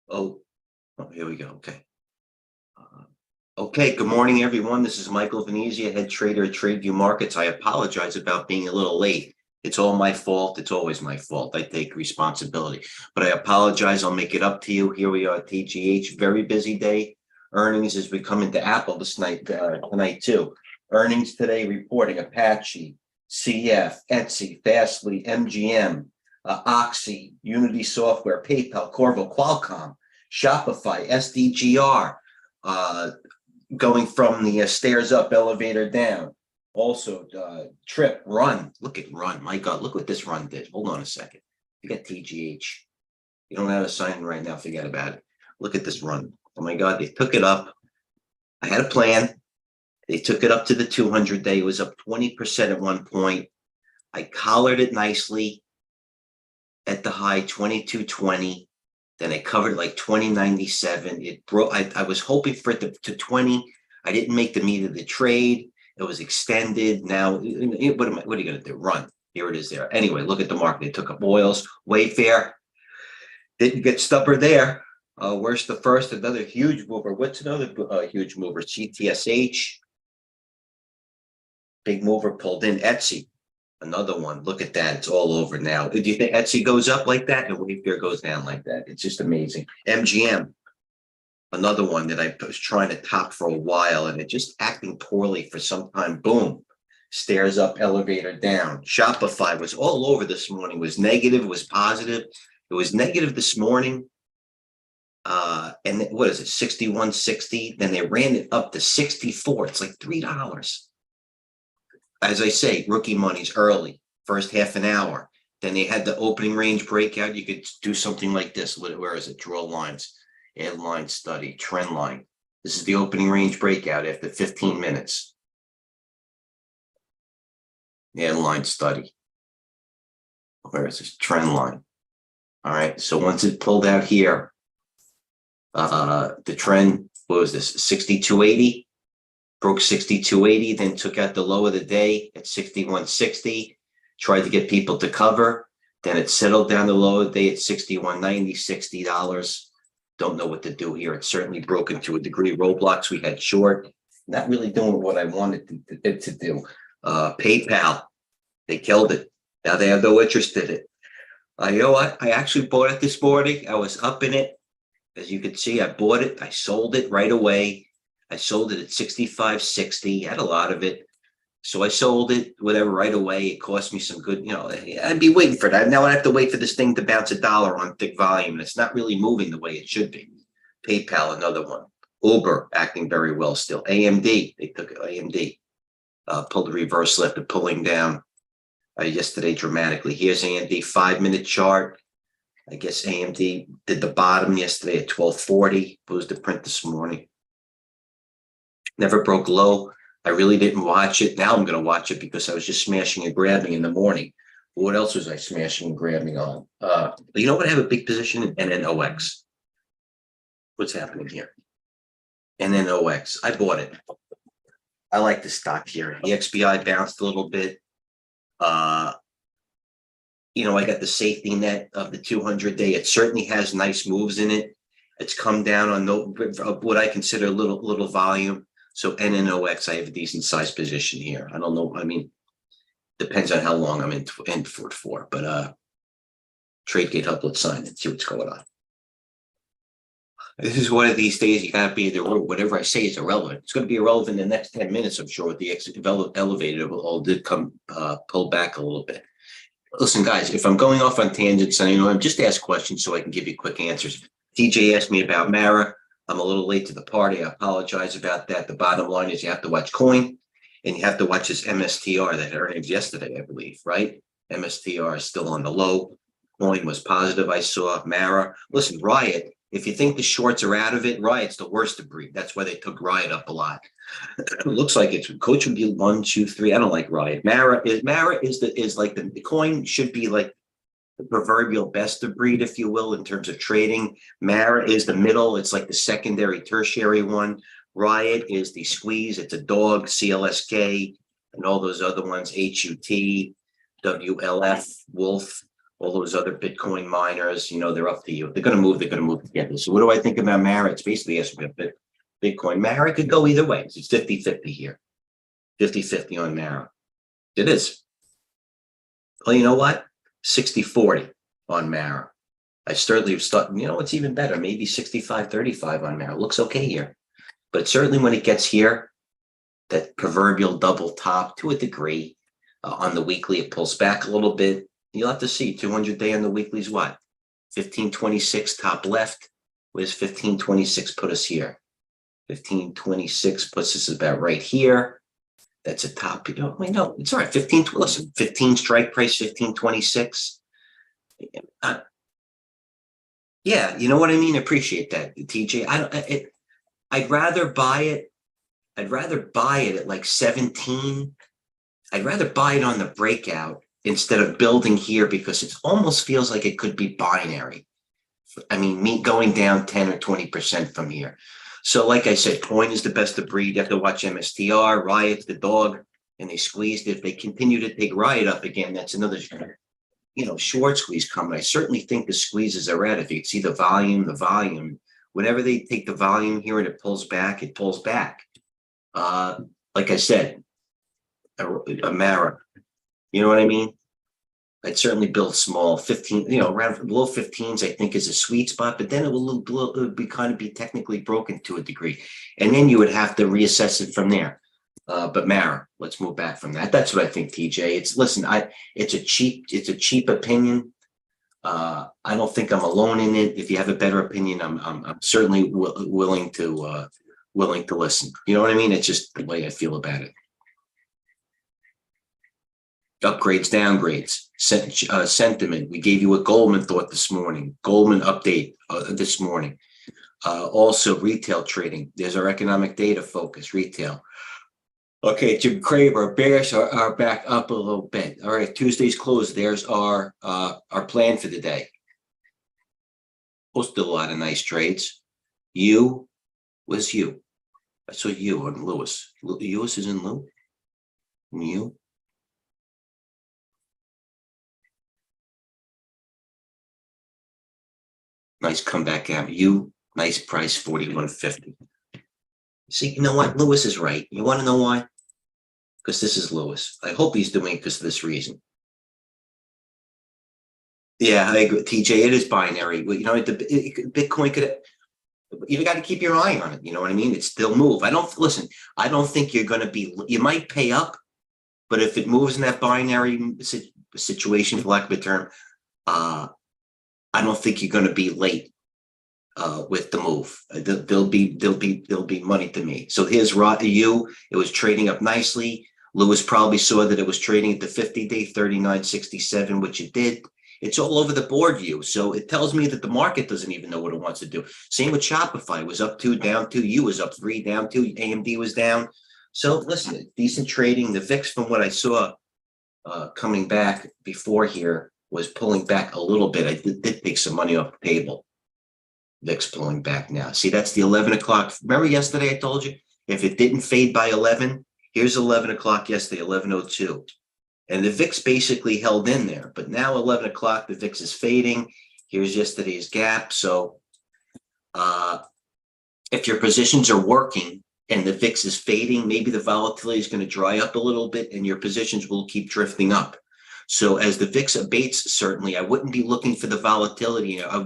Oh, here we go. Okay. Okay. Good morning, everyone. This is Michael Venezia, head trader at TradeView Markets. I apologize about being a little late. It's all my fault. It's always my fault. I take responsibility, but I apologize. I'll make it up to you. Here we are at TGH. Very busy day. Earnings as we come into Apple this night, tonight too. Earnings today reporting Apache, CF, Etsy, Fastly, MGM, Oxy, Unity Software, PayPal, Corvo, Qualcomm, Shopify, SDGR, going from the stairs up, elevator down. Also, Trip, Run. Look at Run. My God, look what this Run did. Hold on a second. You got TGH. You don't have a sign right now. Forget about it. Look at this Run. Oh my God, they took it up. I had a plan. They took it up to the 200-day. It was up 20% at one point. I collared it nicely at the high 22.20. Then I covered like 20.97. It broke. I was hoping for it to 20. I didn't make the meat of the trade. It was extended. Now, what are you going to do? Run. Here it is there. Anyway, look at the market. They took up oils. Wayfair didn't get stubborn there. Where's the first? Another huge mover. What's another huge mover? CTSH. Big mover pulled in. Etsy. Another one. Look at that. It's all over now. Do you think Etsy goes up like that and Wayfair goes down like that? It's just amazing. MGM, another one that I was trying to top for a while and it just acting poorly for some time. Boom. Stairs up, elevator down. Shopify was all over this morning. It was negative, it was positive. It was negative this morning. And what is it? 61.60. Then they ran it up to 64. It's like $3. As I say, rookie money's early, first half an hour. Then they had the opening range breakout. You could do something like this. Where is it? Draw lines, add line study, trend line. This is the opening range breakout after 15 minutes. Add line study. Where is this? Trend line. All right. So once it pulled out here, the trend, what was this? 62.80. Broke 62.80, then took out the low of the day at 61.60. Tried to get people to cover. Then it settled down the low of the day at 61.90, $60. Don't know what to do here. It's certainly broken to a degree. Roadblocks we had short. Not really doing what I wanted it to do. PayPal, they killed it. Now they have no interest in it. You know what? I actually bought it this morning. I was up in it. As you can see, I bought it. I sold it right away. I sold it at 65.60. Had a lot of it. So I sold it, whatever, right away. It cost me some good, I'd be waiting for that. Now I have to wait for this thing to bounce $1 on thick volume. And it's not really moving the way it should be. PayPal, another one. Uber, acting very well still. AMD, they took AMD. Pulled the reverse left and pulling down yesterday dramatically. Here's AMD 5-minute chart. I guess AMD did the bottom yesterday at 12.40. What was the print this morning? Never broke low. I really didn't watch it. Now I'm going to watch it because I was just smashing and grabbing in the morning. What else was I smashing and grabbing on? You know what? I have a big position in NNOX. What's happening here? NNOX. I bought it. I like the stock here. The XBI bounced a little bit. I got the safety net of the 200-day. It certainly has nice moves in it. It's come down on what I consider little volume. So NNOX, I have a decent size position here. I don't know. I mean, depends on how long I'm in for it for. But TradeGATEHub, let's sign it, see what's going on. This is one of these days you gotta be in the room. Whatever I say is irrelevant. It's going to be irrelevant in the next 10 minutes, I'm sure. With the elevator, all did come pull back a little bit. Listen, guys, if I'm going off on tangents, and I'm just ask questions so I can give you quick answers. TJ asked me about Mara. I'm a little late to the party. I apologize about that. The bottom line is you have to watch coin and you have to watch this MSTR that had earnings yesterday, I believe, right? MSTR is still on the low. Coin was positive. I saw Mara. Listen, Riot, if you think the shorts are out of it, Riot's the worst of breed. That's why they took Riot up a lot. It looks like it's coach would be 1, 2, 3. I don't like Riot. Mara is like the coin should be like the proverbial best of breed, if you will, in terms of trading. Mara is the middle. It's like the secondary, tertiary one. Riot is the squeeze. It's a dog, CLSK, and all those other ones, HUT, WLF, Wolf. all those other Bitcoin miners, they're up to you. If they're going to move, together. So what do I think about Mara? It's basically asking about Bitcoin. Mara could go either way. It's 50-50 here. 50-50 on Mara. It is. Well, you know what? 60-40 on Mara. I certainly have started, it's even better. Maybe 65-35 on Mara. Looks okay here. But certainly when it gets here, that proverbial double top to a degree, on the weekly, it pulls back a little bit. You'll have to see 200-day on the weekly is what? 1526 top left. Where's 1526 put us here? 1526 puts us about right here. That's a top. No, it's all right. 15 strike price, 1526. Yeah, you know what I mean? Appreciate that, TJ. I'd rather buy it. I'd rather buy it at like 17. I'd rather buy it on the breakout instead of building here because it almost feels like it could be binary. I mean, me going down 10 or 20% from here. So like I said, coin is the best of breed. You have to watch MSTR, Riot's the dog, and they squeezed. If they continue to take Riot up again, that's another, short squeeze coming. I certainly think the squeezes are at. If you can see the volume, whenever they take the volume here and it pulls back, it pulls back. Like I said, a Mara, you know what I mean? I'd certainly build small, 15, around below 15s, I think is a sweet spot, but then it will be kind of be technically broken to a degree. And then you would have to reassess it from there. But Mara, let's move back from that. That's what I think, TJ. It's a cheap opinion. I don't think I'm alone in it. If you have a better opinion, I'm certainly willing to listen. You know what I mean? It's just the way I feel about it. Upgrades, downgrades, sentiment. We gave you a Goldman thought this morning. Goldman update this morning. Also, retail trading. There's our economic data focus, retail. Okay, Jim Craver, bears are back up a little bit. All right, Tuesday's close. There's our plan for the day. Posted a lot of nice trades. You was you. I saw you on Lewis. Lewis is in Lou. And you. Nice comeback out. You, nice price, 41.50. See, you know what? Lewis is right. You want to know why? Because this is Lewis. I hope he's doing it because of this reason. Yeah, I agree. TJ, it is binary. Bitcoin could. You got to keep your eye on it. You know what I mean? It still move. I don't think you're going to be. You might pay up, but if it moves in that binary situation, for lack of a term, I don't think you're going to be late with the move. There'll be money to me. So here's you. It was trading up nicely. Lewis probably saw that it was trading at the 50-day 39.67, which it did. It's all over the board, you. So it tells me that the market doesn't even know what it wants to do. Same with Shopify. It was up 2, down 2. You was up 3, down 2. AMD was down. So listen, decent trading. The VIX, from what I saw coming back before here, was pulling back a little bit. I did take some money off the table. VIX pulling back now. See, that's the 11 o'clock. Remember yesterday I told you, if it didn't fade by 11, here's 11 o'clock yesterday, 11:02. And the VIX basically held in there. But now 11 o'clock, the VIX is fading. Here's yesterday's gap. So if your positions are working and the VIX is fading, maybe the volatility is going to dry up a little bit and your positions will keep drifting up. So as the VIX abates, certainly I wouldn't be looking for the volatility. I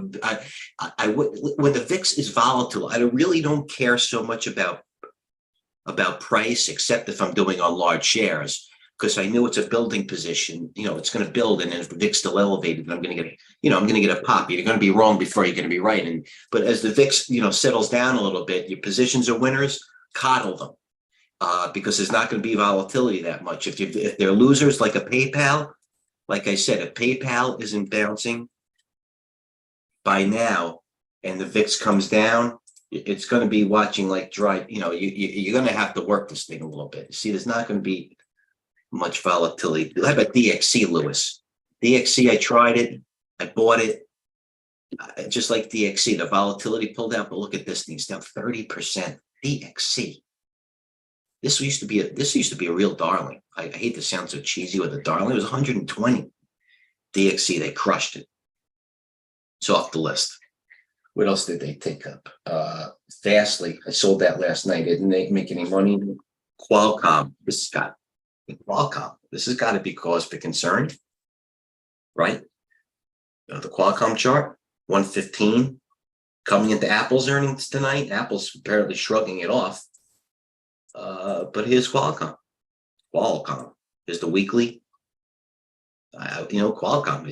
would, when the VIX is volatile, I really don't care so much about price, except if I'm doing on large shares, because I know it's a building position. It's going to build, and if the VIX still elevated, then I'm going to get, I'm going to get a pop. You're going to be wrong before you're going to be right. But as the VIX, settles down a little bit, your positions are winners, coddle them, because there's not going to be volatility that much. If they're losers, like a PayPal. Like I said, if PayPal isn't bouncing by now and the VIX comes down, it's going to be watching like dry. You're going to have to work this thing a little bit. See, there's not going to be much volatility. How about DXC, Lewis? DXC, I tried it. I bought it. Just like DXC, the volatility pulled out. But look at this thing. It's down 30%. DXC. This used to be a real darling. I hate to sound so cheesy with a darling. It was 120. DXC, they crushed it. It's off the list. What else did they take up? Fastly, I sold that last night. Didn't they make any money? Qualcomm, this has got to be cause for concern, right? The Qualcomm chart, 115, coming into Apple's earnings tonight. Apple's apparently shrugging it off. But here's Qualcomm. Qualcomm is the weekly. Qualcomm.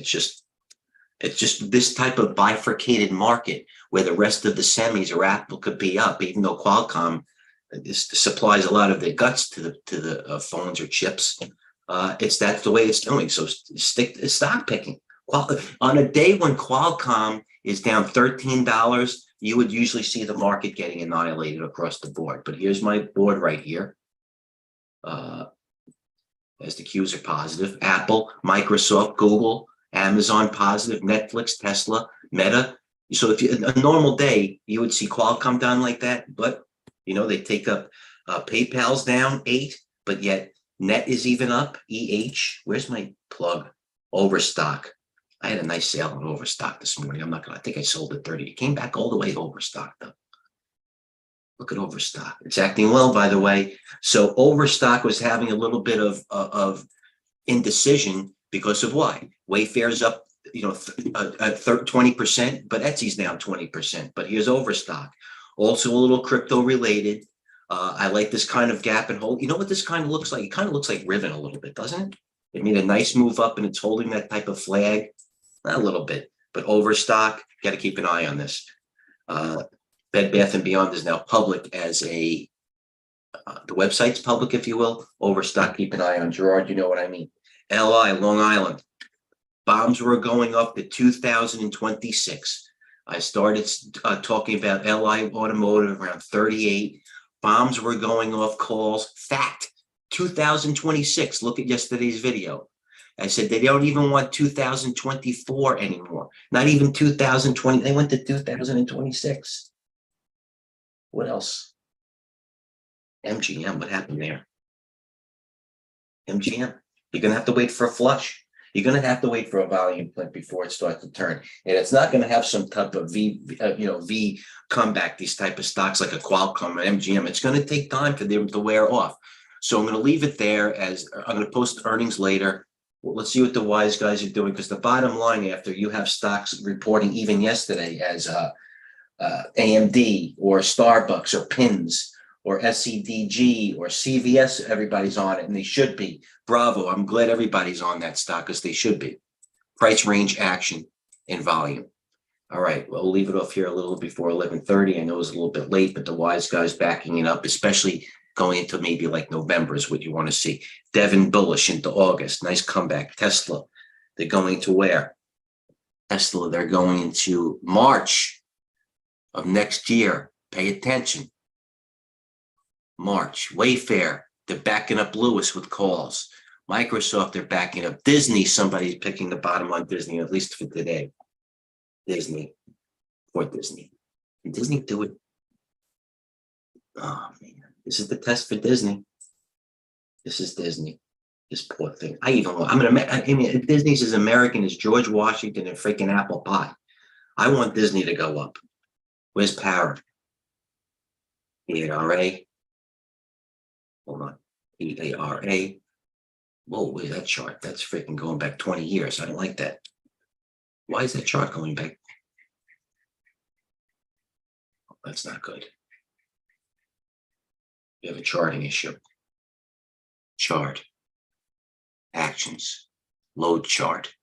It's just this type of bifurcated market where the rest of the semis or Apple could be up, even though Qualcomm supplies a lot of their guts to the phones or chips. That's the way it's doing. So stock picking. On a day when Qualcomm is down $13, you would usually see the market getting annihilated across the board. But here's my board right here. As the Qs are positive, Apple, Microsoft, Google, Amazon positive, Netflix, Tesla, Meta. So if a normal day, you would see Qualcomm down like that, but they take up PayPal's down 8, but yet Net is even up. EH, where's my plug? Overstock. I had a nice sale on Overstock this morning. I think I sold at 30. It came back all the way Overstock though. Look at Overstock. It's acting well, by the way. So Overstock was having a little bit of indecision because of why? Wayfair's up, 20%, but Etsy's down 20%. But here's Overstock. Also a little crypto related. I like this kind of gap and hold. You know what this kind of looks like? It kind of looks like Riven a little bit, doesn't it? It made a nice move up and it's holding that type of flag. Not a little bit, but Overstock, got to keep an eye on this. Bed Bath & Beyond is now public as the website's public, if you will. Overstock, keep an eye on. Gerard, you know what I mean. LI, Long Island. Bombs were going up to 2026. I started talking about LI Automotive around 38. Bombs were going off calls. Fact, 2026. Look at yesterday's video. I said they don't even want 2024 anymore. Not even 2020. They went to 2026. What else? MGM, what happened there? MGM, you're going to have to wait for a flush. You're going to have to wait for a volume print before it starts to turn. And it's not going to have some type of V comeback, these type of stocks like a Qualcomm and MGM. It's going to take time for them to wear off. So I'm going to leave it there as I'm going to post earnings later. Well, let's see what the wise guys are doing, because the bottom line, after you have stocks reporting even yesterday as AMD or Starbucks or Pins or SCDG or CVS, everybody's on it, and they should be. Bravo. I'm glad everybody's on that stock because they should be. Price range, action, and volume. All right, well, we'll leave it off here a little before 11:30. I know it's a little bit late, but the wise guys backing it up, especially going into maybe like November is what you want to see. Devon bullish into August. Nice comeback. Tesla, they're going to where? Tesla, they're going to March of next year. Pay attention. March. Wayfair, they're backing up Lewis with calls. Microsoft, they're backing up. Disney, somebody's picking the bottom on Disney, at least for today. Disney. For Disney. Can Disney do it? Oh, man. This is the test for Disney. This is Disney. This poor thing. If Disney's as American as George Washington and freaking apple pie. I want Disney to go up. Where's Para? EARA. Hold on. EARA. Whoa, where's that chart? That's freaking going back 20 years. I don't like that. Why is that chart going back? Oh, that's not good. We have a charting issue. Chart. Actions. Load chart.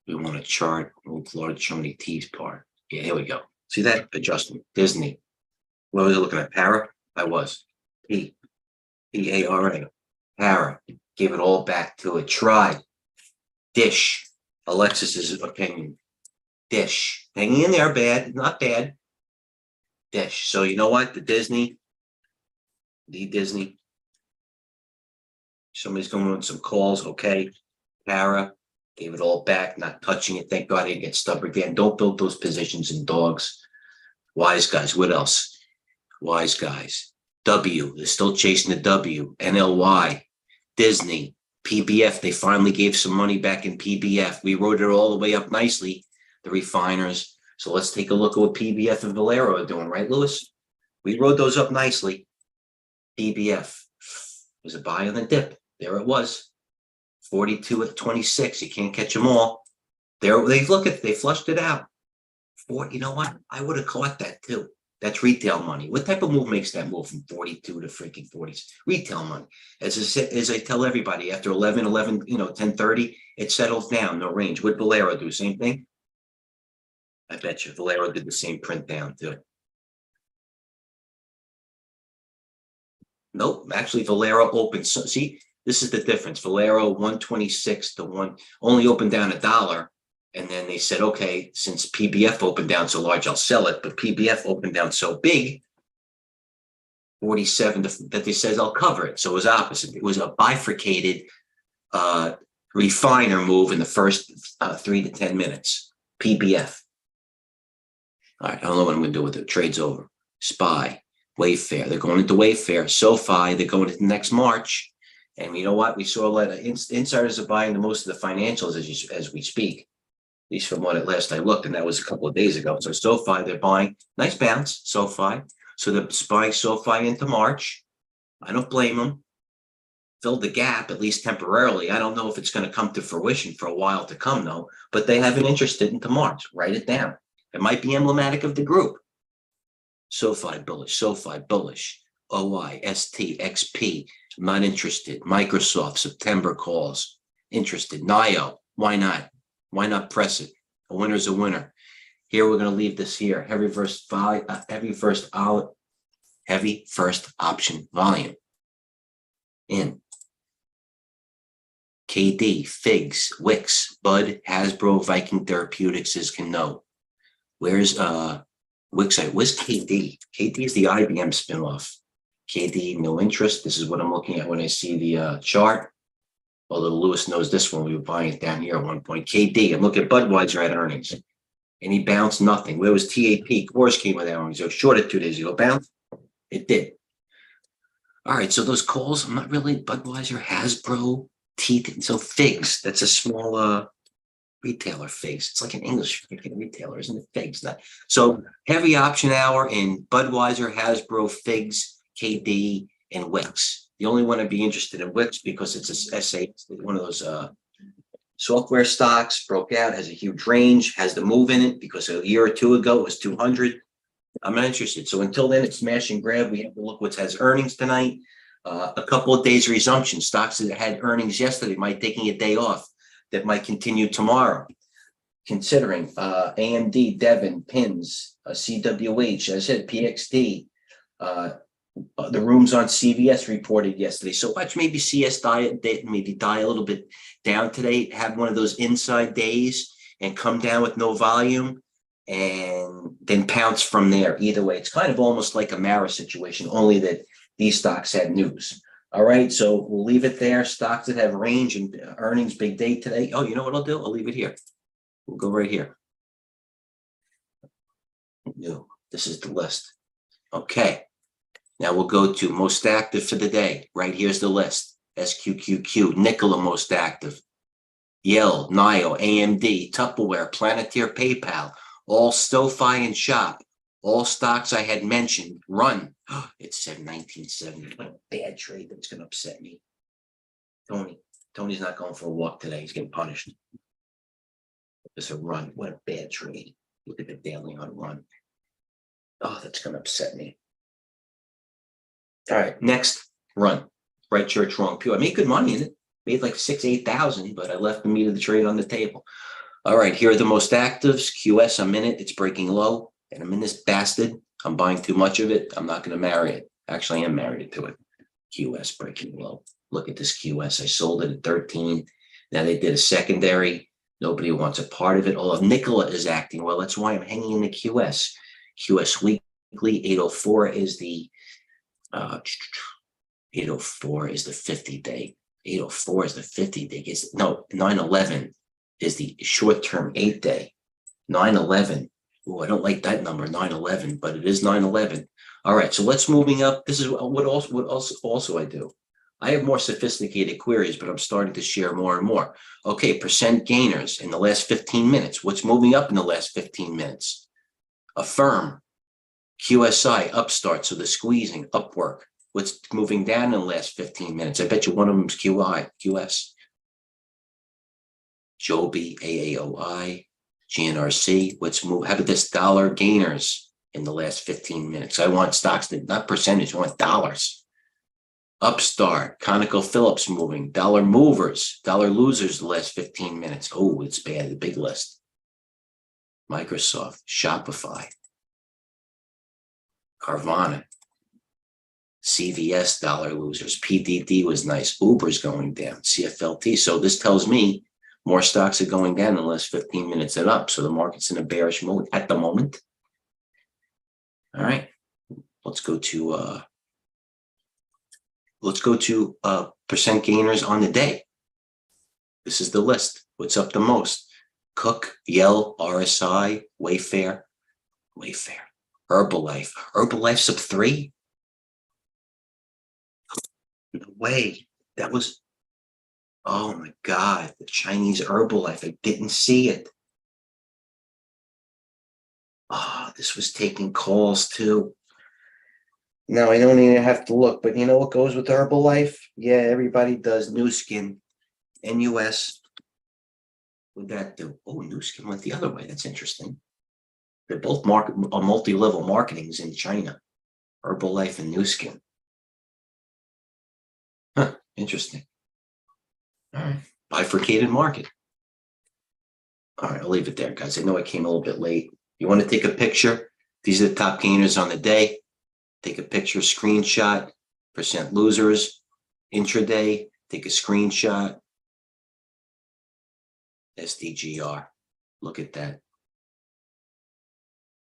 We want a chart with large so many T's part. Yeah, here we go. See that? Adjustment. Disney. What was I looking at? Para? I was. P-A-R-A. Para. Give it all back to it. Tried. Dish. Alexis's opinion. Dish. Hanging in there, bad. Not bad. Dish. So you know what? The Disney. Somebody's going on some calls. Okay. Para. Gave it all back. Not touching it. Thank God I didn't get stubborn again. Don't build those positions in dogs. Wise guys. What else? Wise guys. W. They're still chasing the W. NLY. Disney. PBF, they finally gave some money back in PBF. We wrote it all the way up nicely, the refiners. So let's take a look at what PBF and Valero are doing, right, Lewis? We wrote those up nicely. PBF was a buy on the dip. There it was. 42 at 26. You can't catch them all. There, they look at, they flushed it out. You know what? I would have caught that too. That's retail money. What type of move makes that move from 42 to freaking 40s? Retail money. As I tell everybody, after 11, 10:30, it settles down, no range. Would Valero do the same thing? I bet you Valero did the same print down too. Nope, actually Valero opened. So see, this is the difference. Valero 126 to 1 only opened down $1. And then they said, okay, since PBF opened down so large, I'll sell it. But PBF opened down so big, 47, that they said I'll cover it. So it was opposite. It was a bifurcated refiner move in the first 3 to 10 minutes. PBF. All right, I don't know what I'm going to do with it. Trade's over. SPY, Wayfair. They're going into Wayfair. SoFi, they're going into next March. And you know what? We saw a lot of insiders are buying the most of the financials as we speak. At least from what at last I looked, and that was a couple of days ago. So SoFi, they're buying. Nice bounce, SoFi. So they're buying SoFi into March. I don't blame them. Filled the gap, at least temporarily. I don't know if it's going to come to fruition for a while to come, though. But they have an interest into March. Write it down. It might be emblematic of the group. SoFi bullish, SoFi bullish. OI, ST, XP, not interested. Microsoft, September calls. Interested. NIO, why not? Why not press it? A winner's a winner. Here we're going to leave this here. Heavy first option volume. In. KD, Figs, Wix, Bud, Hasbro, Viking Therapeutics is know. Where's Wix? Where's KD? KD is the IBM spinoff. KD, no interest. This is what I'm looking at when I see the chart. Although Lewis knows this one, we were buying it down here at one point. KD, and look at Budweiser at earnings. And he bounced nothing. Where was TAP? Coors came with earnings. It was short 2 days ago. Bounced? It did. All right, so those calls, I'm not really Budweiser, Hasbro, Teeth. So Figs, that's a small retailer, Figs. It's like an English retailer, isn't it? Figs. So heavy option hour in Budweiser, Hasbro, Figs, KD, and Wix. The only one I'd be interested in Wix because it's a SA, one of those software stocks, broke out, has a huge range, has the move in it because a year or two ago it was 200. I'm not interested. So until then, it's smash and grab. We have to look what has earnings tonight. A couple of days resumption. Stocks that had earnings yesterday might taking a day off that might continue tomorrow. Considering AMD, Devon, PINS, CWH, as I said, PXD, the rooms on CVS reported yesterday. So watch maybe CS maybe die a little bit down today, have one of those inside days and come down with no volume and then pounce from there. Either way, it's kind of almost like a Mara situation, only that these stocks had news. All right, so we'll leave it there. Stocks that have range and earnings, big day today. Oh, you know what I'll do? I'll leave it here. We'll go right here. No, this is the list. Okay. Now we'll go to most active for the day. Right here's the list. SQQQ, Nikola most active. Yell, NIO, AMD, Tupperware, Planeteer, PayPal, all SoFi and Shop. All stocks I had mentioned run. It said 1970. What a bad trade. That's going to upset me. Tony's not going for a walk today. He's getting punished. It's a run. What a bad trade. Look at the daily on run. Oh, that's going to upset me. All right, next run. Right church, wrong pew. I made good money in it. Made like 8,000, but I left the meat of the trade on the table. All right, here are the most actives. QS, I'm in it. It's breaking low. And I'm in this bastard. I'm buying too much of it. I'm not going to marry it. Actually, I am married to it. QS breaking low. Look at this QS. I sold it at 13. Now they did a secondary. Nobody wants a part of it. Although Nikola is acting well. That's why I'm hanging in the QS. QS weekly. 804 is the 804 is the 50-day. 804 is the 50-day. No, 911 is the short-term 8-day. 911. Oh, I don't like that number, 911, but it is 911. All right, so let's moving up. This is what also I do. I have more sophisticated queries, but I'm starting to share more and more. Okay, percent gainers in the last 15 minutes. What's moving up in the last 15 minutes? Affirm, QSI, upstart, so the squeezing, upwork. What's moving down in the last 15 minutes? I bet you one of them is QS. Joby, AAOI, GNRC. What's move? How about this dollar gainers in the last 15 minutes? I want stocks that not percentage, I want dollars. Upstart, ConocoPhillips moving, dollar movers, dollar losers the last 15 minutes. Oh, it's bad, the big list. Microsoft, Shopify, Carvana, CVS, dollar losers. PDD was nice. Uber's going down. CFLT. So this tells me more stocks are going down in the last 15 minutes than up. So the market's in a bearish mode at the moment. All right. Let's go to percent gainers on the day. This is the list. What's up the most? Cook, Yell, RSI, Wayfair, Herbalife. Herbalife's up 3? No way. That was, oh my God, the Chinese Herbalife. I didn't see it. Oh, this was taking calls too. Now I don't even have to look, but you know what goes with Herbalife? Yeah, everybody does. New Skin, NUS. What'd that do? Oh, New Skin went the other way. That's interesting. They're both multi-level marketings in China. Herbalife and New Skin. Huh, interesting. All right, bifurcated market. All right, I'll leave it there, guys. I know I came a little bit late. You want to take a picture? These are the top gainers on the day. Take a picture, screenshot, percent losers, intraday, take a screenshot. SDGR, look at that.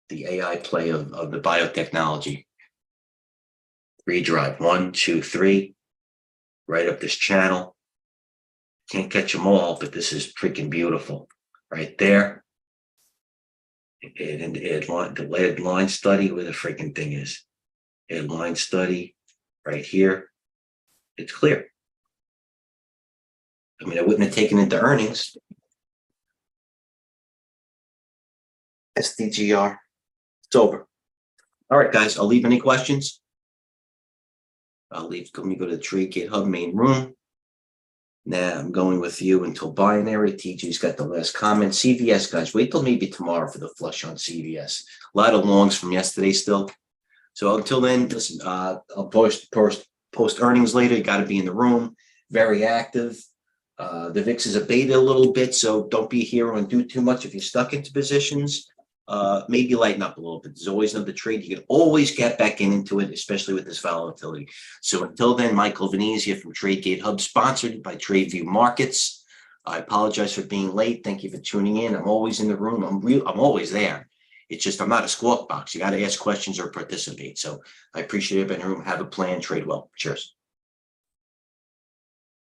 The AI play of the biotechnology. Redrive, 1, 2, 3, right up this channel. Can't catch them all, but this is freaking beautiful. Right there. The lead line study, where the freaking thing is. Add line study right here. It's clear. I mean, I wouldn't have taken it to earnings. SDGR. It's over. All right, guys. I'll leave any questions. Let me go to the TradeGATEHub main room. Now I'm going with you until binary. TG's got the last comment. CVS, guys, wait till maybe tomorrow for the flush on CVS. A lot of longs from yesterday still. So until then, listen, I'll post earnings later. You got to be in the room. Very active. The VIX is abated a little bit, so don't be a hero and do too much if you're stuck into positions. Maybe lighten up a little bit. There's always another trade. You can always get back into it, especially with this volatility. So until then, Michael Venezia from TradeGATEHub, sponsored by TradeView Markets. I apologize for being late. Thank you for tuning in. I'm always in the room. I'm always there. It's just I'm not a squawk box. You got to ask questions or participate. So I appreciate everybody in the room. Have a plan. Trade well. Cheers.